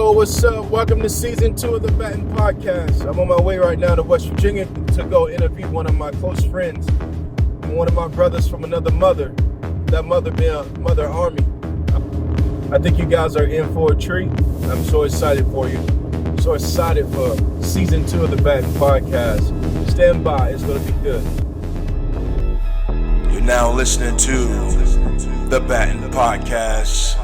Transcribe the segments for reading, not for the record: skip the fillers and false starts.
Yo, what's up? Welcome to season 2 of the Batten Podcast. I'm on my way right now to West Virginia to go interview one of my close friends, one of my brothers from another mother, that mother being Mother Army. I think you guys are in for a treat. I'm so excited for you. So excited for season 2 of the Batten Podcast. Stand by, it's going to be good. You're now listening to the Batten Podcast.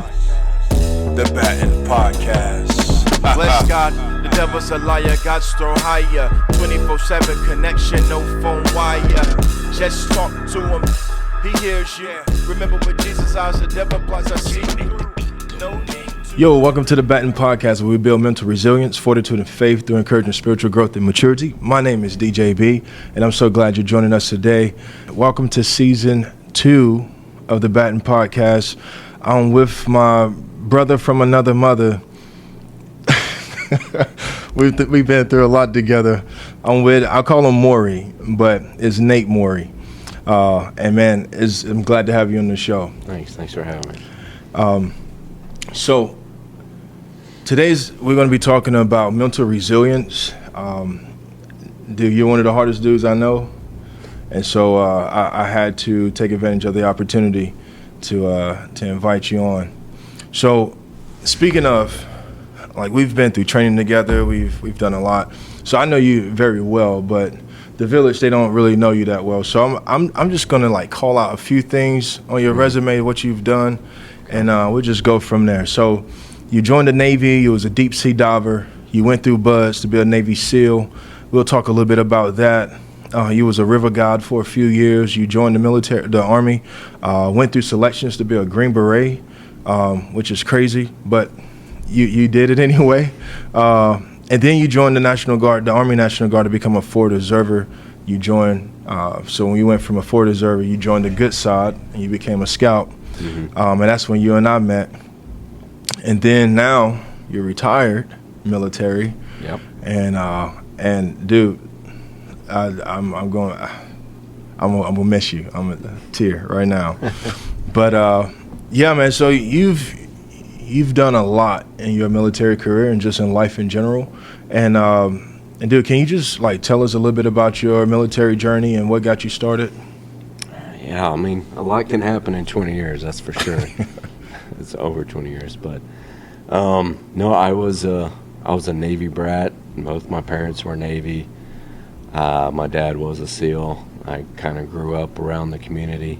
The Batten Podcast. Bless God, the devil's a liar, God's throw higher. 24/7 connection, no phone wire. Just talk to him, he hears you. Remember with Jesus' eyes, the devil plots I see through. No need to. Yo, welcome to the Batten Podcast, where we build mental resilience, fortitude, and faith through encouraging spiritual growth and maturity. My name is DJB, and I'm so glad you're joining us today. Welcome to season 2 of the Batten Podcast. I'm with my brother from another mother. We've been through a lot together. I call him Morey, but it's Nate Morey. And man, I'm glad to have you on the show. Thanks for having me. So we're going to be talking about mental resilience. Dude, you're one of the hardest dudes I know, and so I had to take advantage of the opportunity to invite you on. So, speaking of, like, we've been through training together, we've done a lot. So I know you very well, but the village, they don't really know you that well. So I'm just gonna like call out a few things on your resume, what you've done, and we'll just go from there. So you joined the Navy, you was a deep sea diver, you went through BUD/S to be a Navy SEAL. We'll talk a little bit about that. You was a river guide for a few years. You joined the Army, went through selections to be a Green Beret. Which is crazy, but you did it anyway. And then you joined the National Guard, the Army National Guard, to become a forward observer. You joined, so when you went from a forward observer, you joined the good side, and you became a scout. Mm-hmm. And that's when you and I met. And then now you're retired military. Yep. And dude, I'm gonna miss you. I'm a tear right now, but. Yeah, man. So you've done a lot in your military career and just in life in general. And dude, can you just like tell us a little bit about your military journey and what got you started? Yeah, I mean, a lot can happen in 20 years, that's for sure. It's over 20 years, but no, I was a Navy brat. Both my parents were Navy. My dad was a SEAL. I kind of grew up around the community.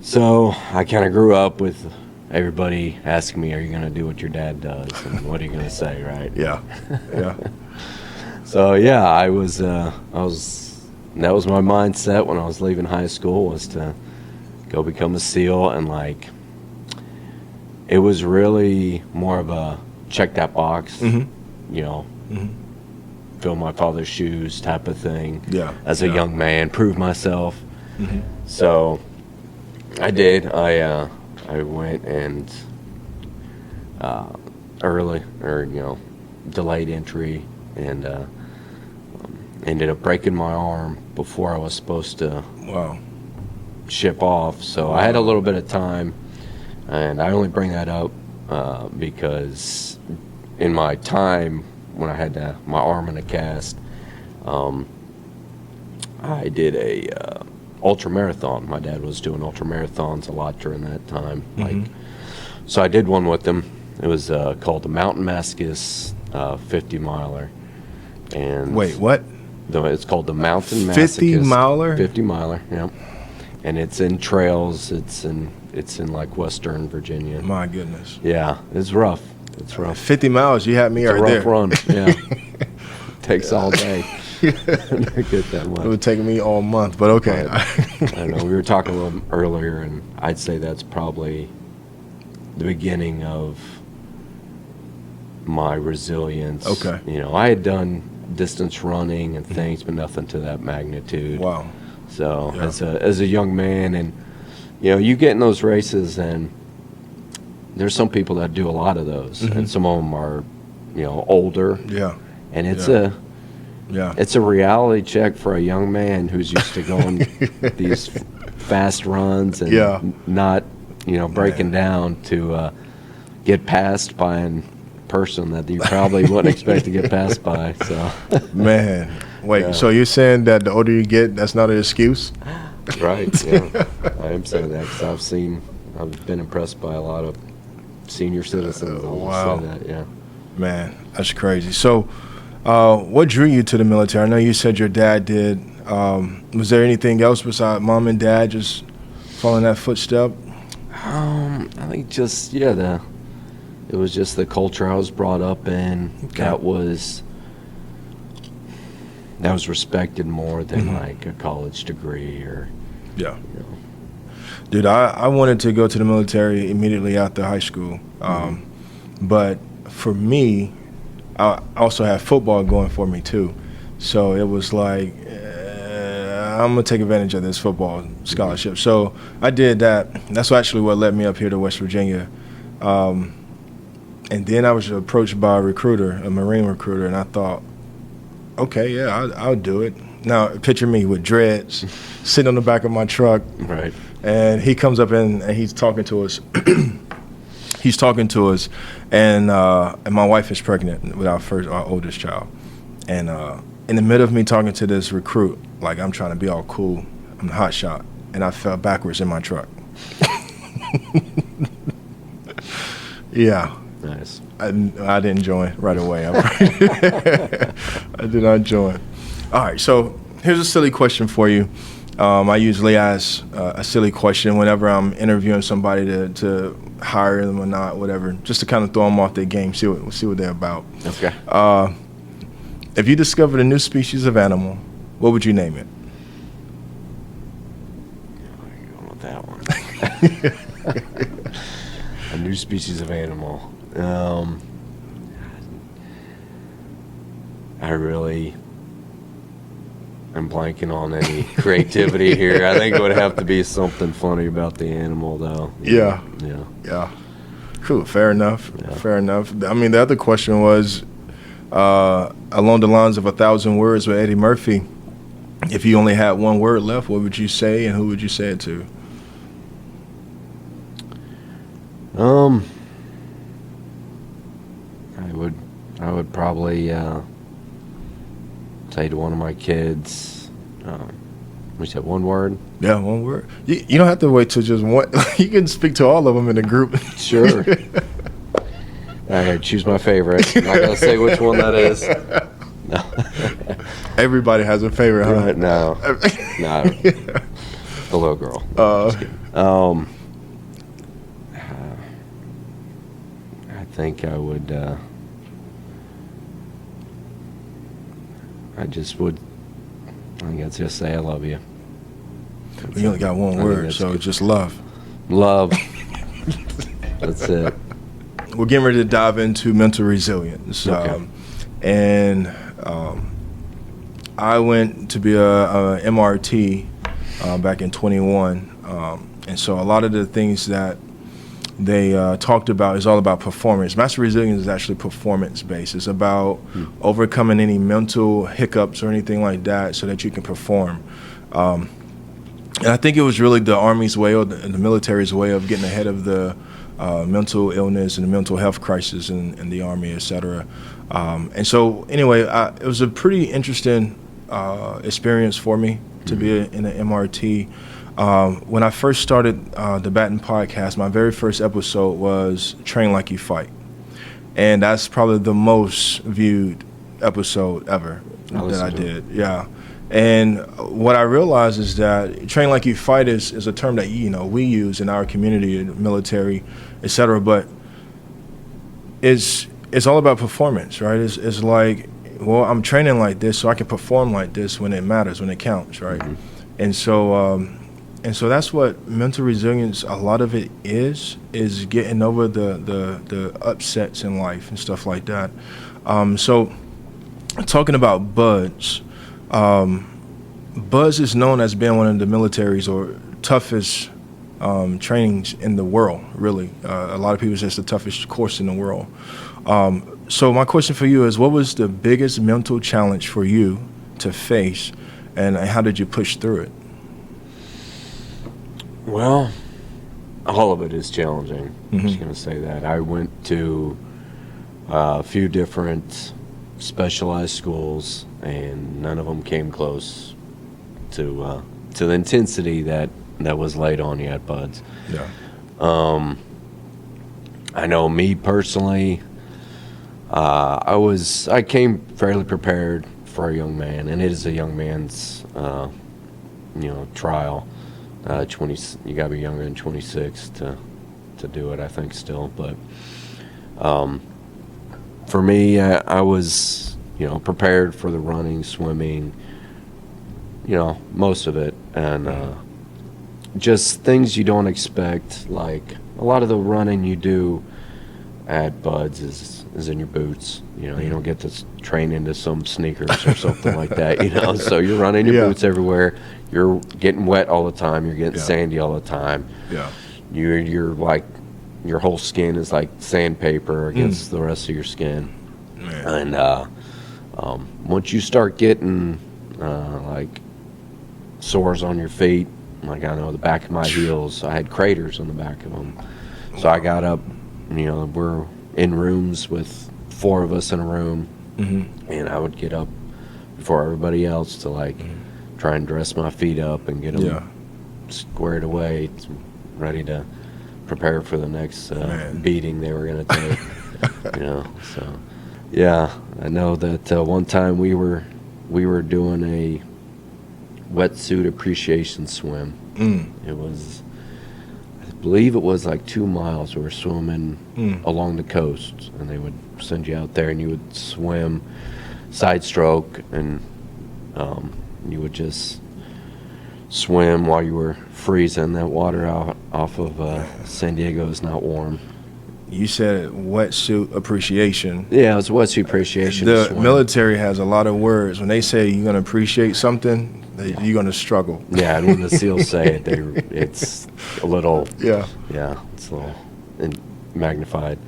So I kind of grew up with everybody asking me, are you going to do what your dad does? And what are you going to say, right? Yeah. So, yeah, that was my mindset when I was leaving high school, was to go become a SEAL. And, like, it was really more of a check that box, mm-hmm. you know, mm-hmm. fill my father's shoes type of thing. Yeah. As a young man, prove myself. Mm-hmm. So I did. I went and delayed entry, and ended up breaking my arm before I was supposed to ship off. So I had a little bit of time, and I only bring that up because in my time when I had my arm in a cast, I did a ultra marathon. My dad was doing ultra marathons a lot during that time. Mm-hmm. So I did one with him. It was called the Mountain Mascus 50 miler. And wait, what? It's called the Mountain Mascus 50 miler. 50 miler, yeah. And it's in trails. It's in like Western Virginia. My goodness. Yeah, it's rough. It's rough. 50 miles. You had me it's right a there. rough run. Yeah. Takes all day. Get that much. It would take me all month, but okay. I don't know. We were talking a little earlier, and I'd say that's probably the beginning of my resilience. Okay. You know, I had done distance running and things, but nothing to that magnitude. Wow. So as a young man, and you know, you get in those races, and there's some people that do a lot of those, mm-hmm. and some of them are, you know, older. Yeah. And it's Yeah. it's a reality check for a young man who's used to going these fast runs and not, you know, breaking down to get passed by an person that you probably wouldn't expect to get passed by. So, Man, wait. Yeah. So you're saying that the older you get, that's not an excuse? right? Yeah, I am saying that because I've been impressed by a lot of senior citizens. I'll Wow. say that. Yeah. Man, that's crazy. So, what drew you to the military? I know you said your dad did. Was there anything else besides mom and dad just following that footstep? I think just it was just the culture I was brought up in. Okay. That was respected more than like a college degree or Yeah. you know. Dude, I wanted to go to the military immediately after high school. But for me, I also had football going for me too. So it was like, I'm going to take advantage of this football scholarship. So I did that. That's actually what led me up here to West Virginia. And then I was approached by a recruiter, a Marine recruiter, and I thought, okay, yeah, I'll do it. Now, picture me with dreads, sitting on the back of my truck, Right. and he comes up in and he's talking to us. He's talking to us, and my wife is pregnant with our oldest child. And in the middle of me talking to this recruit, like I'm trying to be all cool, I'm the hot shot, and I fell backwards in my truck. Yeah. Nice. I didn't join right away. I did not join. All right, so here's a silly question for you. I usually ask a silly question whenever I'm interviewing somebody to hire them or not, whatever, just to kind of throw them off their game, see what they're about. Okay. If you discovered a new species of animal, what would you name it? Going with that one. A new species of animal. I'm blanking on any creativity here. I think it would have to be something funny about the animal, though. Yeah. Yeah. Yeah. Cool. Fair enough. Yeah. Fair enough. I mean, the other question was along the lines of 1,000 words with Eddie Murphy. If you only had one word left, what would you say, and who would you say it to? I would probably say to one of my kids, we said one word. Yeah, one word. You don't have to wait till just one. You can speak to all of them in a group. Sure. All right, choose my favorite. I'm not gonna say which one that is. No. Everybody has a favorite, huh? Right, no. No. The little girl. Just kidding. I think I would. I think I'd just say I love you. You only got one think word, that's so good. just love. Love. That's it. We're getting ready to dive into mental resilience. Okay. I went to be a MRT back in 21. And so a lot of the things that they talked about is all about performance. Master resilience is actually performance-based. It's about overcoming any mental hiccups or anything like that so that you can perform. And I think it was really the Army's way or the military's way of getting ahead of the mental illness and the mental health crisis in the Army, et cetera. And so anyway, it was a pretty interesting experience for me to be in an MRT. When I first started the Batten podcast, my very first episode was Train Like You Fight. And that's probably the most viewed episode ever that I did. Yeah. And what I realized is that Train Like You Fight is a term that we use in our community, military, et cetera, but it's all about performance, right? It's like, well, I'm training like this so I can perform like this when it matters, when it counts, right? Mm-hmm. And so that's what mental resilience, a lot of it is getting over the upsets in life and stuff like that. So talking about Buds, Buzz is known as being one of the military's or toughest trainings in the world, really. A lot of people say it's the toughest course in the world. So my question for you is, what was the biggest mental challenge for you to face, and how did you push through it? Well, all of it is challenging. Mm-hmm. I'm just going to say that. I went to a few different specialized schools, and none of them came close to the intensity that was laid on you at Buds. Yeah. I know me personally, I came fairly prepared for a young man, and it is a young man's trial. You got to be younger than 26 to do it, I think, still. But for me, I was prepared for the running, swimming, most of it, and just things you don't expect. Like a lot of the running you do at Buds is in your boots. You don't get to train into some sneakers or something like that. So you're running your boots everywhere. You're getting wet all the time. You're getting sandy all the time. Yeah. You're like, your whole skin is like sandpaper against the rest of your skin. Man. And once you start getting like sores on your feet, like I know the back of my heels, I had craters on the back of them. So I got up, we're in rooms with 4 of us in a room, and I would get up before everybody else to like try and dress my feet up and get them squared away, ready to prepare for the next beating they were going to take. So yeah, I know that one time we were doing a wetsuit appreciation swim. It was, I believe it was like 2 miles. We were swimming along the coast, and they would send you out there and you would swim side stroke, and you would just swim while you were freezing. That water out off of San Diego is not warm. You said wetsuit appreciation. Yeah, it was wetsuit appreciation. The swim. military has a lot of words. When they say you're going to appreciate something, you're going to struggle. Yeah, and when the SEALs say it, it's a little. Yeah, it's a little magnified.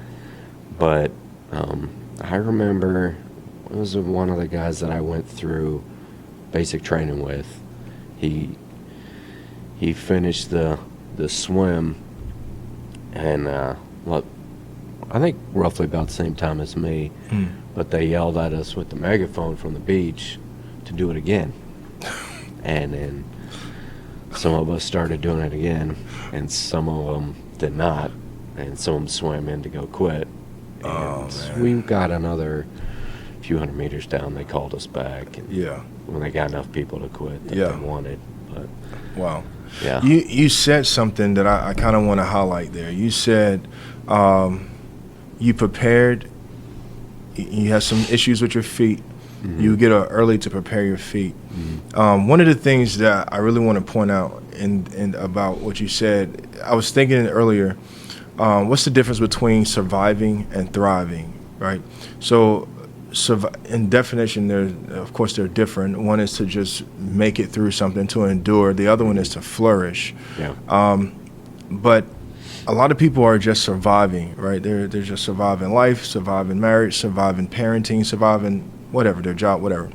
But I remember it was one of the guys that I went through basic training with. He finished the swim, and I think roughly about the same time as me, but they yelled at us with the megaphone from the beach to do it again. And then some of us started doing it again, and some of them did not, and some of them swam in to go quit. And we got another few hundred meters down, they called us back, and when they got enough people to quit that they wanted. But wow. Yeah. You said something that I kind of want to highlight there. You said you prepared, you had some issues with your feet. You get up early to prepare your feet. One of the things that I really want to point out in about what you said, I was thinking earlier, what's the difference between surviving and thriving, right? So in definition, they're different. One is to just make it through something, to endure. The other one is to flourish. Yeah. But a lot of people are just surviving, right? They're just surviving life, surviving marriage, surviving parenting, surviving whatever, their job, whatever.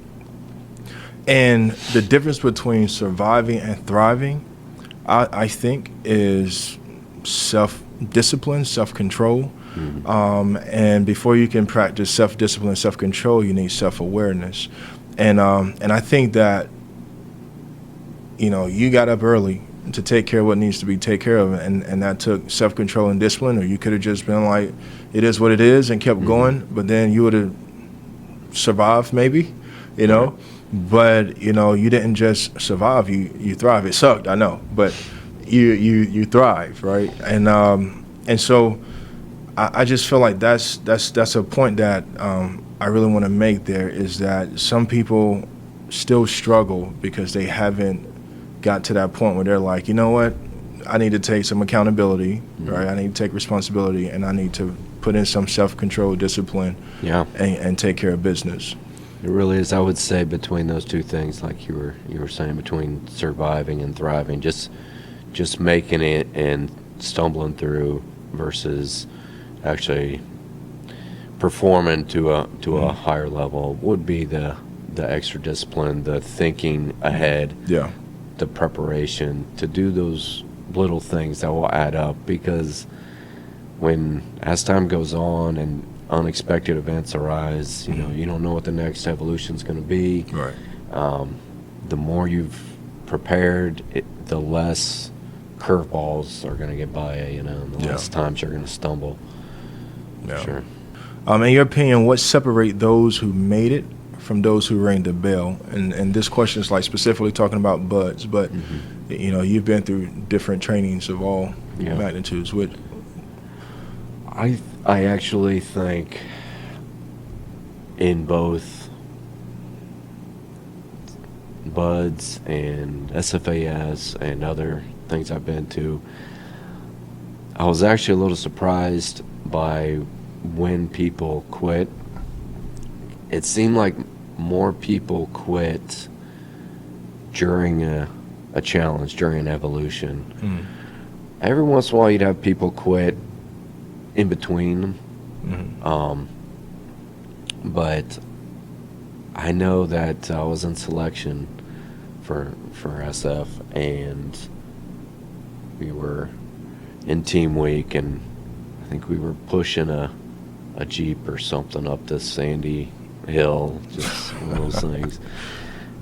And the difference between surviving and thriving, I think, is self-discipline, self-control. And before you can practice self-discipline, self-control, you need self-awareness. And I think that, you got up early to take care of what needs to be taken care of, and that took self-control and discipline, or you could have just been like, it is what it is, and kept going, but then you would have survived maybe, but, you didn't just survive, you thrive. It sucked, I know, but you thrive, right? And so I just feel like that's a point that I really want to make there, is that some people still struggle because they haven't got to that point where they're like, you know what, I need to take some accountability, right? I need to take responsibility, and I need to put in some self-control, discipline, and take care of business. It really is. I would say between those two things, like you were saying, between surviving and thriving, just making it and stumbling through versus actually performing to a higher level would be the extra discipline, the thinking ahead, the preparation to do those little things that will add up. Because as time goes on and unexpected events arise, you don't know what the next evolution's going to be. Right. The more you've prepared, the less curveballs are going to get by you, and the less times you're going to stumble. Yeah. Sure. In your opinion, what separate those who made it from those who rang the bell? And this question is like specifically talking about buds, but you've been through different trainings of all magnitudes. I actually think in both buds and SFAS and other things I've been to, I was actually a little surprised by when people quit. It seemed like more people quit during a challenge, during an evolution. Every once in a while you'd have people quit in between. But I know that I was in selection for SF, and we were in team week, and I think we were pushing a Jeep or something up this sandy hill, just one of those things.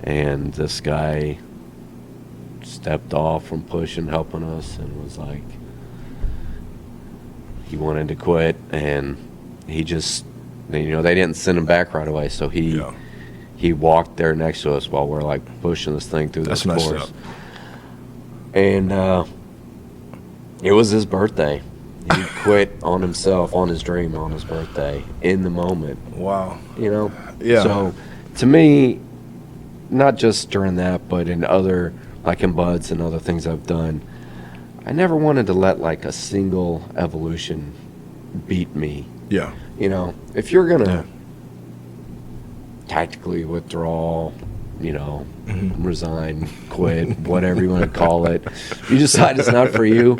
And this guy stepped off from pushing, helping us, and was like, he wanted to quit, and he just, they didn't send him back right away, so he walked there next to us while we're like pushing this thing through this course. Up. And it was his birthday. He quit on himself, on his dream, on his birthday, in the moment. Wow. Yeah. So to me, not just during that, but in other, like in buds and other things I've done, I never wanted to let like a single evolution beat me. Yeah. If you're going to tactically withdraw, resign, quit, whatever you want to call it, you decide it's not for you,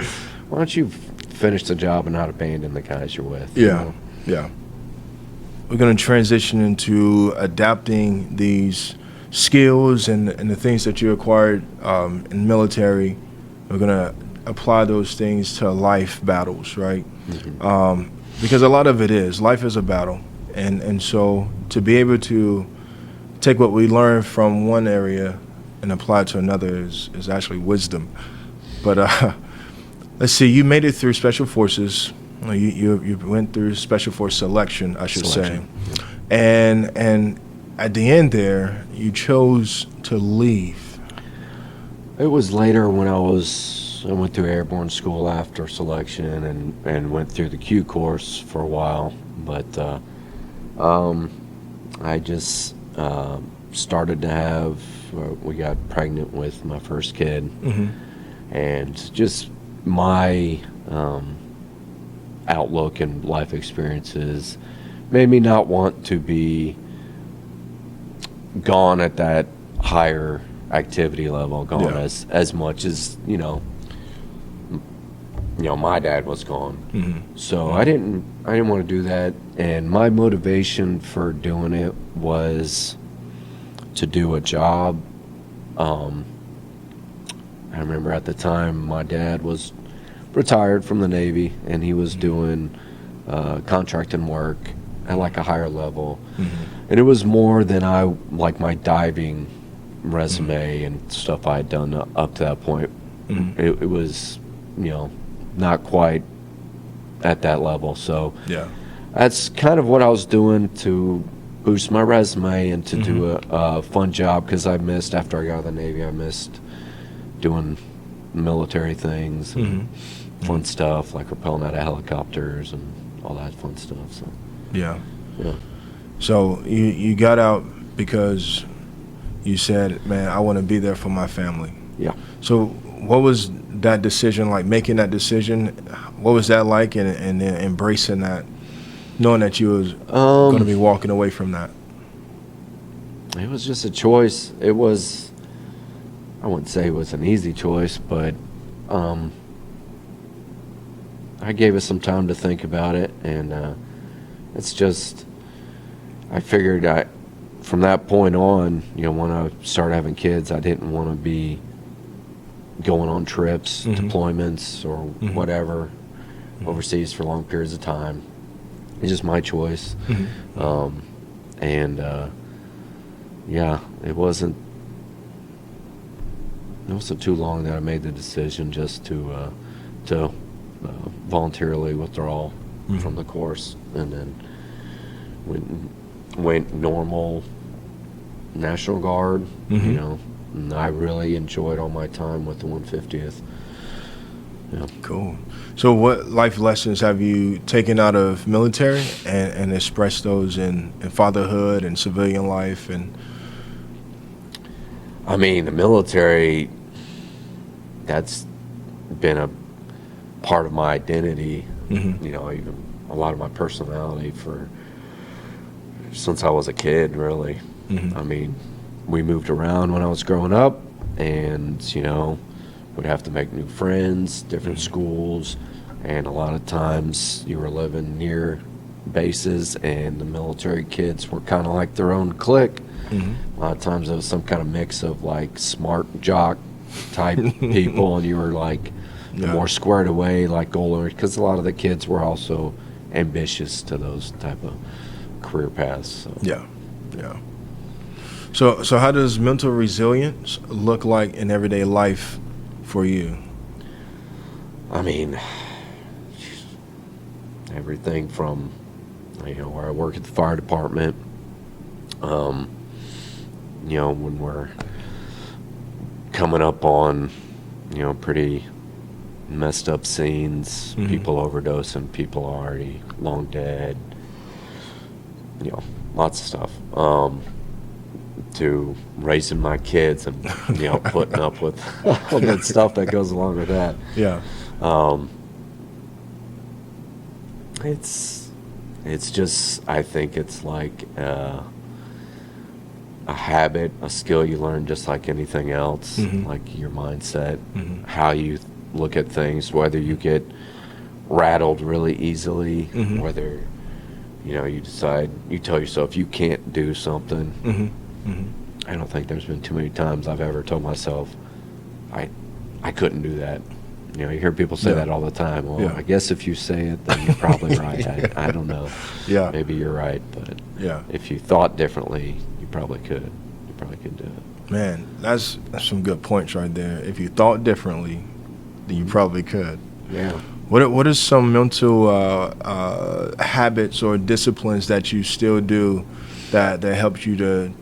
why don't you finish the job and not abandon the guys you're with? Yeah. We're going to transition into adapting these skills and the things that you acquired in military. We're going to apply those things to life battles, right? Because a lot of life is a battle. And so to be able to take what we learned from one area and apply it to another is actually wisdom. But let's see, you made it through Special Forces. You went through Special Force selection, I should say. And at the end there, you chose to leave. It was later when I went through airborne school after selection and went through the Q course for a while. But I just started to have, we got pregnant with my first kid. And just my outlook and life experiences made me not want to be gone at that higher activity level, gone as much as my dad was gone. So I didn't want to do that, and my motivation for doing it was to do a job. I remember at the time my dad was retired from the Navy, and he was doing contracting work at like a higher level. And it was more than my diving resume and stuff I had done up to that point. It was, not quite at that level. So that's kind of what I was doing to boost my resume and to do a fun job, because after I got out of the Navy, I missed doing military things and fun stuff like rappelling out of helicopters and all that fun stuff. So So you got out because you said, man, I want to be there for my family. So what was that decision like, making that decision? What was that like, and then embracing that, knowing that you was going to be walking away from that? It was just a choice. It was, I wouldn't say it was an easy choice, but I gave it some time to think about it, and it's just, I figured from that point on, when I started having kids, I didn't want to be going on trips, deployments, or whatever. overseas for long periods of time. It's just my choice. And yeah, it wasn't too long that I made the decision just to voluntarily withdraw from the course, and then went normal National Guard. You know, and I really enjoyed all my time with the 150th. Yeah. Cool. So what life lessons have you taken out of military and expressed those in fatherhood and civilian life? And I mean, the military, that's been a part of my identity, you know, even a lot of my personality since I was a kid, really. I mean, we moved around when I was growing up, and, you know, we'd have to make new friends, different schools, and a lot of times you were living near bases, and the military kids were kind of like their own clique. A lot of times it was some kind of mix of like smart jock type people, and you were like the more squared away, like goal, because a lot of the kids were also ambitious to those type of career paths. So. Yeah. So how does mental resilience look like in everyday life for you? I mean, everything from, you know, where I work at the fire department, you know, when we're coming up on, you know, pretty messed up scenes, people overdosing, people already long dead, you know, lots of stuff, to raising my kids and, you know, putting up with all the stuff that goes along with that. Yeah. It's just, I think it's like a habit, a skill you learn just like anything else, like your mindset, how you look at things, whether you get rattled really easily, whether, you know, you decide, you tell yourself you can't do something. I don't think there's been too many times I've ever told myself I couldn't do that. You know, you hear people say that all the time. Well, I guess if you say it, then you're probably right. I don't know. Yeah. Maybe you're right, but if you thought differently, you probably could. You probably could do it. Man, that's some good points right there. If you thought differently, then you probably could. Yeah. What are some mental habits or disciplines that you still do that helps you to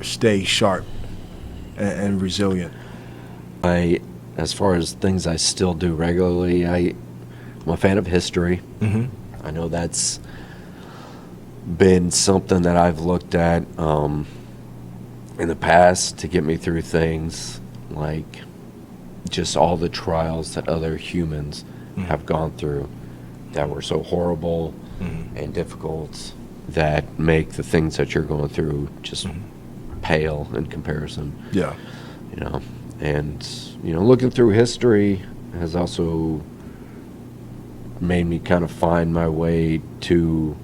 stay sharp and resilient? As far as things I still do regularly, I'm a fan of history. I know that's been something that I've looked at in the past to get me through things like just all the trials that other humans have gone through that were so horrible and difficult that make the things that you're going through just pale in comparison. Yeah. You know, and, you know, looking through history has also made me kind of find my way to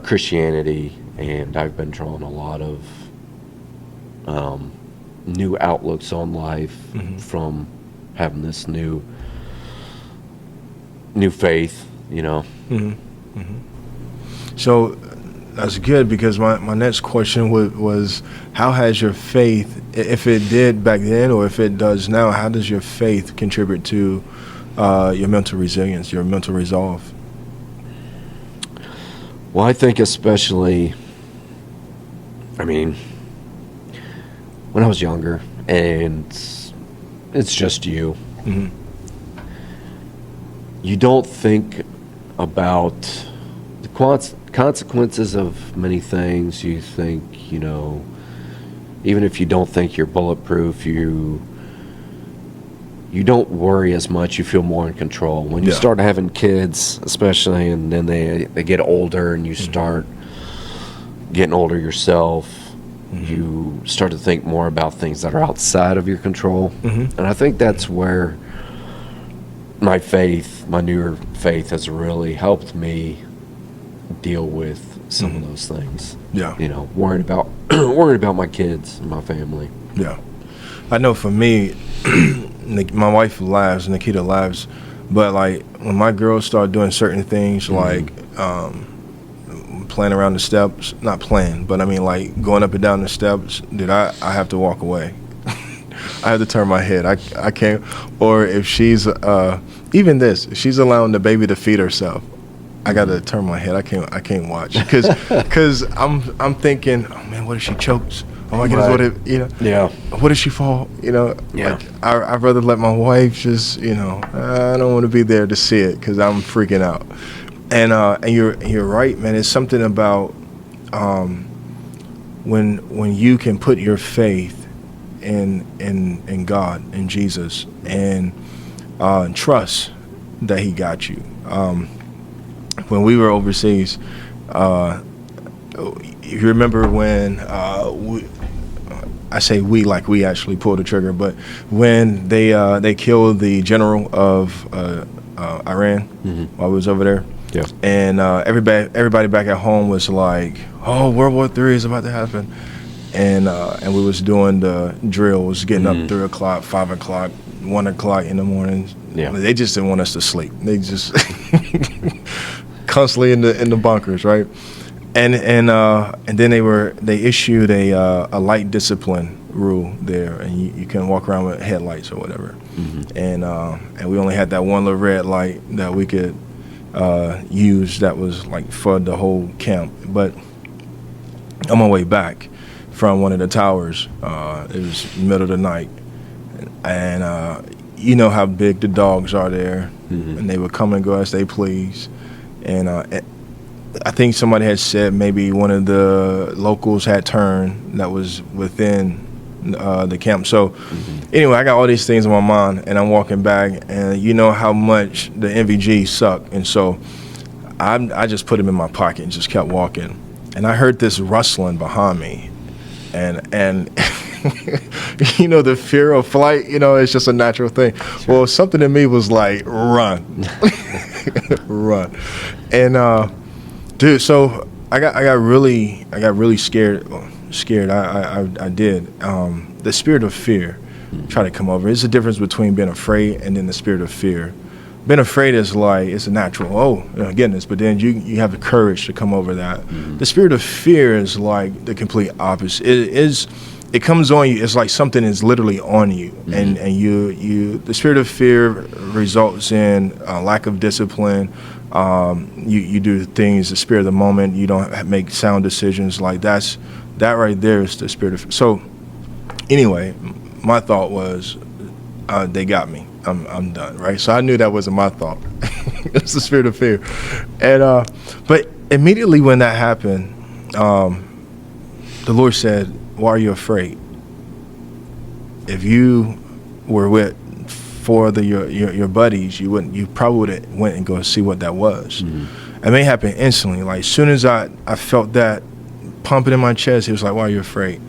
Christianity, and I've been drawn a lot of new outlooks on life from having this new faith, you know. So that's good, because my next question was how has your faith, if it did back then or if it does now, how does your faith contribute to your mental resilience, your mental resolve? Well, I think especially, I mean, when I was younger, and it's just you, you don't think about the consequences of many things. You think, you know, even if you don't think you're bulletproof, you don't worry as much. You feel more in control. When you start having kids, especially, and then they get older and you start getting older yourself, you start to think more about things that are outside of your control. And I think that's where my newer faith has really helped me deal with some of those things. Yeah. You know, worried about my kids and my family. Yeah. I know for me, my wife laughs, Nikita laughs, But like when my girls start doing certain things, like playing around the steps, not playing, but I mean like going up and down the steps, dude, I have to walk away. I have to turn my head. I can't. Or if she's even this, if she's allowing the baby to feed herself, I got to turn my head. I can't watch because I'm thinking, oh man, what if she chokes? Oh my goodness, what if what if she fall? Like I'd rather let my wife just I don't want to be there to see it because I'm freaking out. And you're right, man. It's something about when you can put your faith in God, in Jesus, and trust that He got you. When we were overseas, you remember when I say we like we actually pulled the trigger, but when they killed the general of Iran while we was over there. Yeah. And everybody back at home was like, "Oh, World War III is about to happen," and we was doing the drill. Was getting up 3 o'clock, 5 o'clock, 1 o'clock in the morning. Yeah. They just didn't want us to sleep. They just constantly in the bunkers, right? And then they issued a light discipline rule there, and you can walk around with headlights or whatever. And we only had that one little red light that we could use that was like for the whole camp. But on my way back from one of the towers, it was middle of the night, and you know how big the dogs are there, and they would come and go as they please. And I think somebody had said maybe one of the locals had turned that was within the camp. So anyway, I got all these things in my mind, and I'm walking back, and you know how much the NVG suck. And so I just put them in my pocket and just kept walking. And I heard this rustling behind me, and you know, the fear of flight, it's just a natural thing. Sure. Well, something in me was like, run, run. And dude, so I got really scared. I did. The spirit of fear tried to come over. There's a difference between being afraid and then the spirit of fear. Being afraid is like, it's a natural, goodness, but then you have the courage to come over that. The spirit of fear is like the complete opposite. It comes on you. It's like something is literally on you, and you. The spirit of fear results in lack of discipline. You do things, the spirit of the moment. You don't make sound decisions. Like that right there is the spirit of. So, anyway, my thought was, they got me. I'm done, right? So I knew that wasn't my thought. It's the spirit of fear, and but immediately when that happened, the Lord said, "Why are you afraid? If you were with 4 of your buddies, you probably would have went and go see what that was." It may happen instantly. Like as soon as I felt that pumping in my chest, he was like, "Why are you afraid?"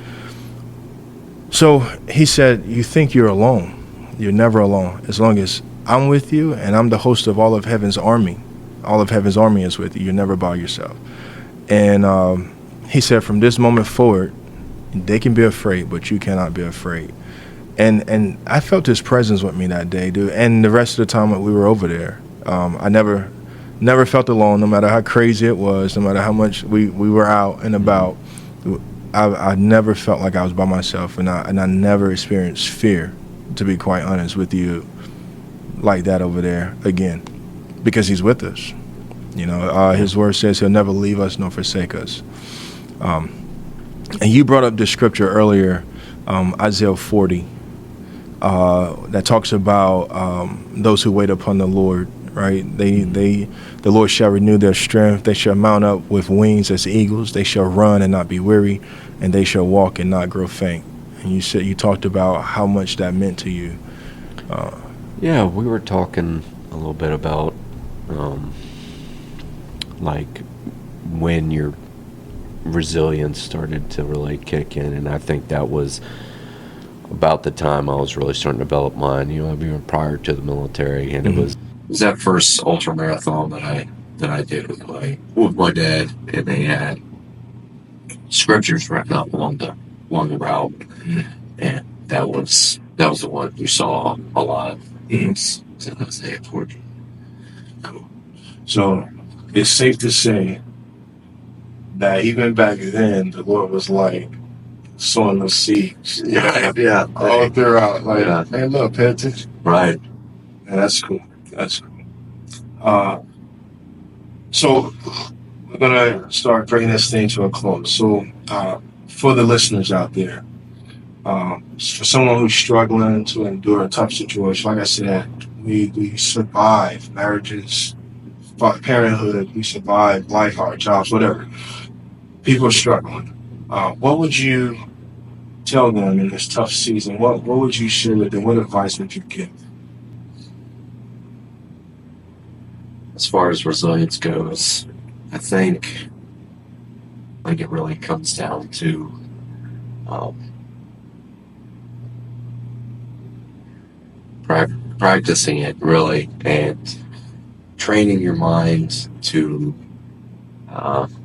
So he said, "You think you're alone. You're never alone. As long as I'm with you and I'm the host of all of heaven's army. All of heaven's army is with you. You're never by yourself." And he said, from this moment forward, they can be afraid, but you cannot be afraid. And I felt his presence with me that day, dude. And the rest of the time that we were over there, I never felt alone, no matter how crazy it was, no matter how much we were out and about. I never felt like I was by myself, and I never experienced fear, to be quite honest with you, like that over there again, because he's with us. His word says he'll never leave us nor forsake us. And you brought up this scripture earlier, Isaiah 40, that talks about those who wait upon the Lord, right? The Lord shall renew their strength. They shall mount up with wings as eagles. They shall run and not be weary, and they shall walk and not grow faint. And you talked about how much that meant to you. Yeah, we were talking a little bit about like when your resilience started to really kick in, and I think that was about the time I was really starting to develop mine. Even prior to the military, and it was that first ultra marathon that I did with my dad, and they had scriptures written up along the route, and that was the one you saw a lot. It's in Isaiah 40. Cool. So it's safe to say that even back then, the Lord was like sowing those seeds. Yeah. All throughout. Like, Yeah. hey, look, pay attention. Right. And that's cool. That's cool. So we're gonna start bringing this thing to a close. So for the listeners out there, for someone who's struggling to endure a tough situation, like I said, we survive marriages, parenthood, we survive life, our jobs, whatever. People are struggling. What would you tell them in this tough season? What would you share with them? What advice would you give? As far as resilience goes, I think it really comes down to practicing it, really, and training your mind to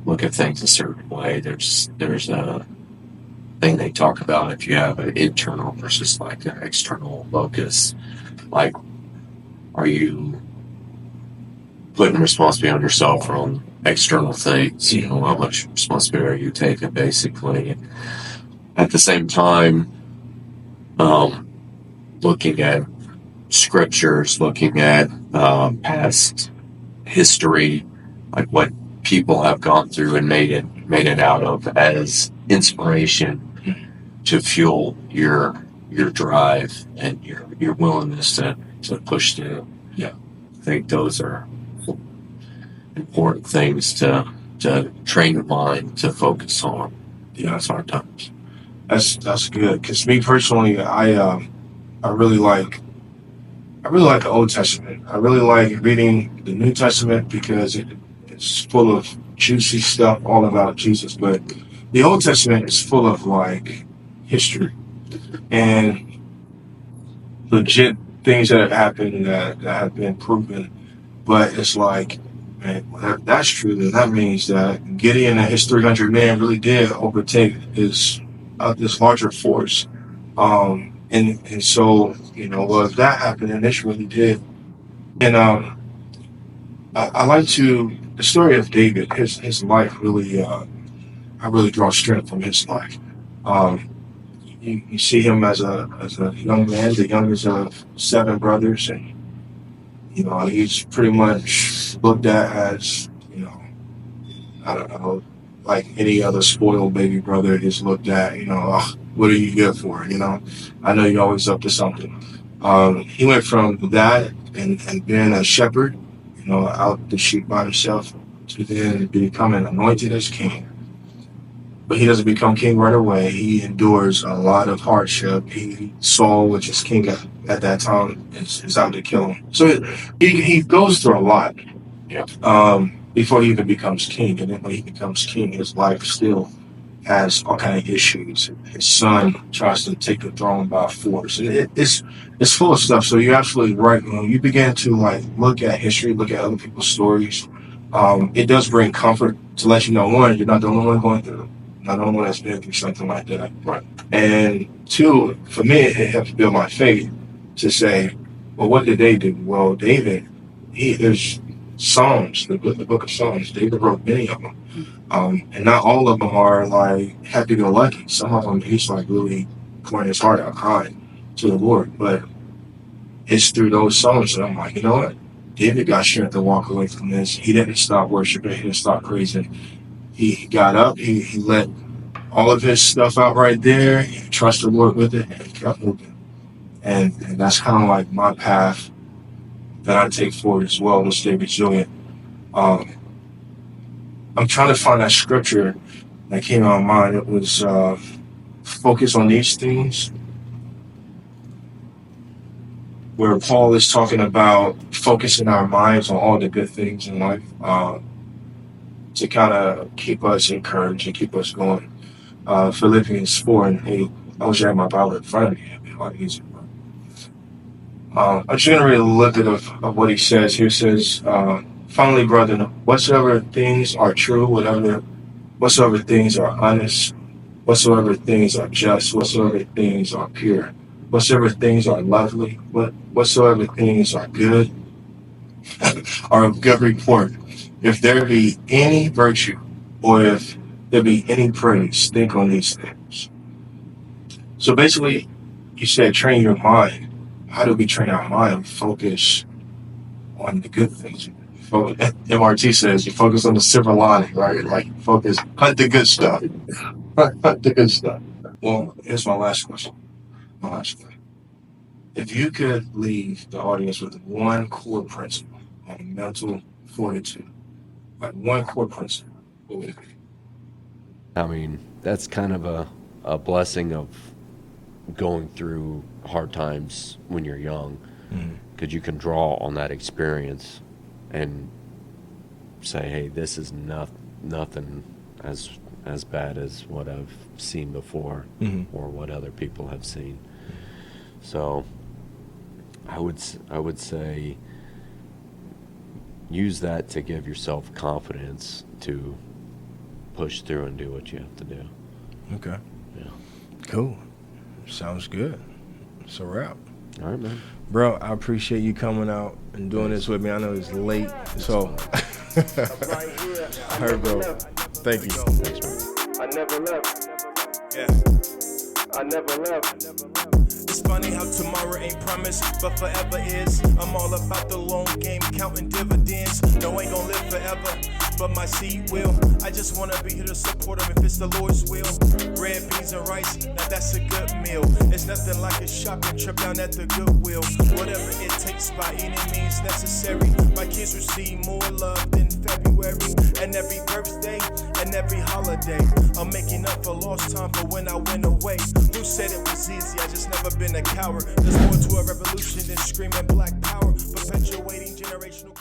look at things a certain way. There's a thing they talk about if you have an internal versus like an external focus. Like, are you putting responsibility on yourself or on external things? You know, how much responsibility are you taking, basically? At the same time, looking at scriptures, looking at past history, like what people have gone through and made it out of as inspiration to fuel your drive and your willingness to push through. Yeah. I think those are important things to train the mind to focus on. Yeah, that's hard times. That's good. Because me personally, I really like the Old Testament. I really like reading the New Testament because it's full of juicy stuff all about Jesus. But the Old Testament is full of like history and legit things that have happened that have been proven. But it's like, man, if that's true, then that means that Gideon and his 300 men really did overtake this larger force. And so, you know, well, if that happened, then this really did. And I like the story of David. His life really, I really draw strength from his life. You see him as a young man, the youngest of 7 brothers, and you know he's pretty much looked at as, you know, I don't know, like any other spoiled baby brother is looked at. You know, oh, what are you good for? You know, I know you're always up to something. He went from that and being a shepherd, you know, out the sheep by himself, to then becoming anointed as king. But he doesn't become king right away. He endures a lot of hardship. Saul, which is king at that time, is out to kill him. So he goes through a lot. Yeah. Before he even becomes king. And then when he becomes king, his life still has all kind of issues. His son tries to take the throne by force. It's full of stuff. So you're absolutely right. When you begin to like look at history, look at other people's stories, it does bring comfort to let you know, one, you're not the only one going through it. Not the only one that's been through something like that. Right. And 2, for me, it helps build my faith to say, well, what did they do? Well, David, there's Psalms, the book of Psalms. David wrote many of them. And not all of them are like happy-go-lucky. Some of them, he's like really pouring his heart out, crying to the Lord. But it's through those Psalms that I'm like, you know what? David got strength to walk away from this. He didn't stop worshiping. He didn't stop praising. He got up. He let all of his stuff out right there. He trusted the Lord with it, and he kept moving. And that's kind of like my path that I take forward as well to stay resilient. I'm trying to find that scripture that came on mind. It was focus on these things, where Paul is talking about focusing our minds on all the good things in life, to kind of keep us encouraged and keep us going. Philippians 4:8. I wish I had my Bible in front of me. It'd be a lot easier. I'm just going to read a little bit of what he says. Here says, finally, brethren, whatsoever things are true, whatsoever things are honest, whatsoever things are just, whatsoever things are pure, whatsoever things are lovely, whatsoever things are good, or a good report, if there be any virtue or if there be any praise, think on these things. So basically, you said train your mind. How do we train our mind? Focus on the good things. MRT says you focus on the silver lining, right? Like focus, hunt the good stuff. Hunt the good stuff. Well, here's my last question. If you could leave the audience with one core principle on mental fortitude, like one core principle, what would it be? I mean, that's kind of a blessing of going through hard times when you're young, because you can draw on that experience and say, hey, this is nothing as bad as what I've seen before or what other people have seen. So I would say use that to give yourself confidence to push through and do what you have to do. Okay. Yeah. Cool. Sounds good. It's a wrap. All right, man. Bro, I appreciate you coming out and doing this with me. I know it's late, so I heard, bro. Thank you. Thanks, man. I never left. Yeah. I never left. It's funny how tomorrow ain't promised, but forever is. I'm all about the long game, counting dividends. No, ain't gonna live forever, but my seed will. I just wanna be here to support him if it's the Lord's will. Red beans and rice, now that's a good meal. It's nothing like a shopping trip down at the Goodwill. Whatever it takes by any means necessary. My kids receive more love than February. And every birthday and every holiday, I'm making up for lost time for when I went away. Who said it was easy? I just never been a coward. There's more to a revolution than screaming black power, perpetuating generational